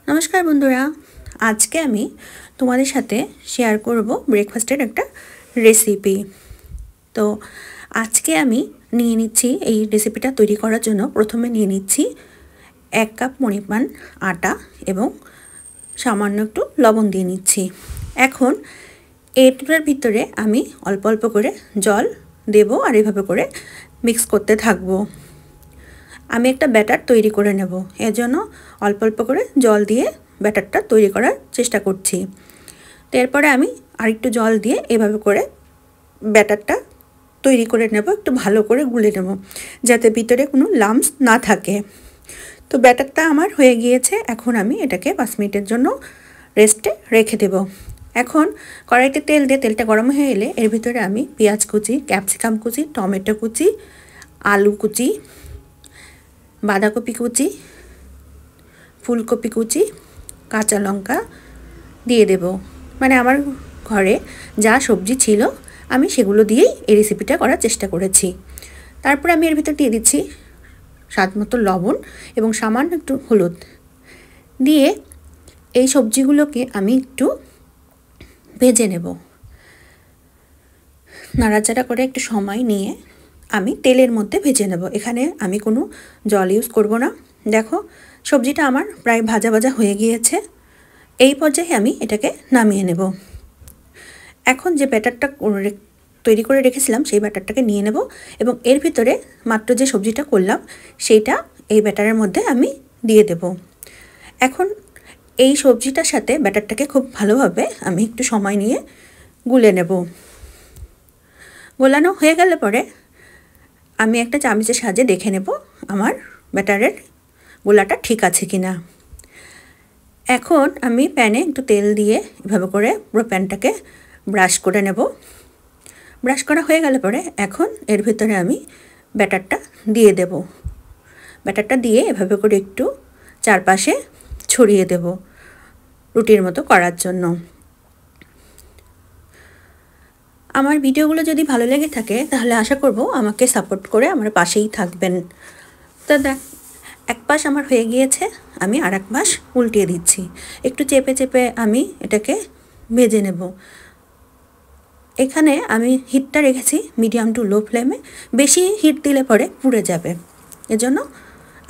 নমস্কার বন্ধুরা, আজকে আমি তোমাদের সাথে শেয়ার করব ব্রেকফাস্টের একটা রেসিপি। তো আজকে আমি নিয়ে নিচ্ছি এই রেসিপিটা তৈরি করার জন্য প্রথমে নিয়ে নিচ্ছি 1 কাপ পরিমাণ আটা এবং সামান্য একটু লবণ দিয়ে নিচ্ছি। এখন এটার ভিতরে আমি অল্প অল্প করে জল দেব আর এভাবে করে মিক্স করতে থাকবো। আমি একটা ব্যাটার তৈরি করে নেব, এজন্য অল্প অল্প করে জল দিয়ে ব্যাটারটা তৈরি করার চেষ্টা করছি। তো এরপরে আমি আরেকটু জল দিয়ে এভাবে করে ব্যাটারটা তৈরি করে নেব, একটু ভালো করে গুলে নেব যাতে ভিতরে কোনো লাম্পস না থাকে। তো ব্যাটারটা আমার হয়ে গিয়েছে, এখন আমি এটাকে 5 মিনিটের জন্য রেস্টে রেখে দেব। এখন কড়াইতে তেল দিয়ে তেলটা গরম হয়ে এলে এর ভিতরে আমি পেঁয়াজ কুচি, ক্যাপসিকাম কুচি, টমেটো কুচি, আলু কুচি, বাঁধাকপি কুচি, ফুলকপি কুচি, কাঁচা লঙ্কা দিয়ে দেব। মানে আমার ঘরে যা সবজি ছিল আমি সেগুলো দিয়েই এই রেসিপিটা করার চেষ্টা করেছি। তারপর আমি এর ভিতর দিয়ে দিচ্ছি স্বাদ মতো লবণ এবং সামান্য একটু হলুদ দিয়ে এই সবজিগুলোকে আমি একটু ভেজে নেব। নাড়াচাড়া করে একটু সময় নিয়ে আমি তেলের মধ্যে ভেজে নেব। এখানে আমি কোনো জল ইউজ করব না। দেখো সবজিটা আমার প্রায় ভাজা ভাজা হয়ে গিয়েছে। এই পর্যায়ে আমি এটাকে নামিয়ে নেব। এখন যে ব্যাটারটা তৈরি করে রেখেছিলাম সেই ব্যাটারটাকে নিয়ে নেব এবং এর ভিতরে মাত্র যে সবজিটা করলাম সেইটা এই ব্যাটারের মধ্যে আমি দিয়ে দেব। এখন এই সবজিটার সাথে ব্যাটারটাকে খুব ভালোভাবে আমি একটু সময় নিয়ে গুলে নেব। গোলানো হয়ে গেলে পরে আমি একটা চামচের সাহায্যে দেখে নেব আমার ব্যাটারের গোলাটা ঠিক আছে কিনা। এখন আমি প্যানে একটু তেল দিয়ে এভাবে করে পুরো প্যানটাকে ব্রাশ করে নেব। ব্রাশ করা হয়ে গেলে পরে এখন এর ভিতরে আমি ব্যাটারটা দিয়ে দেব। ব্যাটারটা দিয়ে এভাবে করে একটু চারপাশে ছড়িয়ে দেব রুটির মতো করার জন্য। আমার ভিডিওগুলো যদি ভালো লেগে থাকে তাহলে আশা করব আমাকে সাপোর্ট করে আমার পাশেই থাকবেন। তো দেখ, এক পাশ আমার হয়ে গিয়েছে, আমি আর এক পাশ উল্টিয়ে দিচ্ছি। একটু চেপে চেপে আমি এটাকে ভেজে নেব। এখানে আমি হিটটা রেখেছি মিডিয়াম টু লো ফ্লেমে। বেশি হিট দিলে পরে পুড়ে যাবে, এজন্য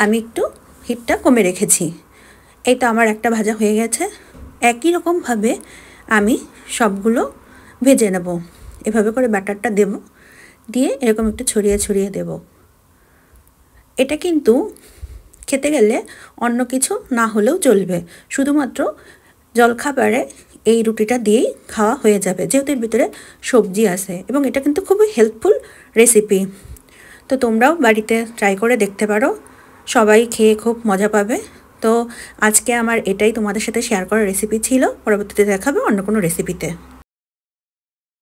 আমি একটু হিটটা কমে রেখেছি। এই তো আমার একটা ভাজা হয়ে গেছে। একই রকমভাবে আমি সবগুলো ভেজে নেব। এভাবে করে ব্যাটারটা দেব, দিয়ে এরকম একটু ছড়িয়ে ছড়িয়ে দেব। এটা কিন্তু খেতে গেলে অন্য কিছু না হলেও চলবে, শুধুমাত্র জলখাবারে এই রুটিটা দিয়েই খাওয়া হয়ে যাবে যেহেতু এর ভিতরে সবজি আছে এবং এটা কিন্তু খুবই হেল্পফুল রেসিপি। তো তোমরাও বাড়িতে ট্রাই করে দেখতে পারো, সবাই খেয়ে খুব মজা পাবে। তো আজকে আমার এটাই তোমাদের সাথে শেয়ার করার রেসিপি ছিল। পরবর্তীতে দেখাবে অন্য কোনো রেসিপিতে।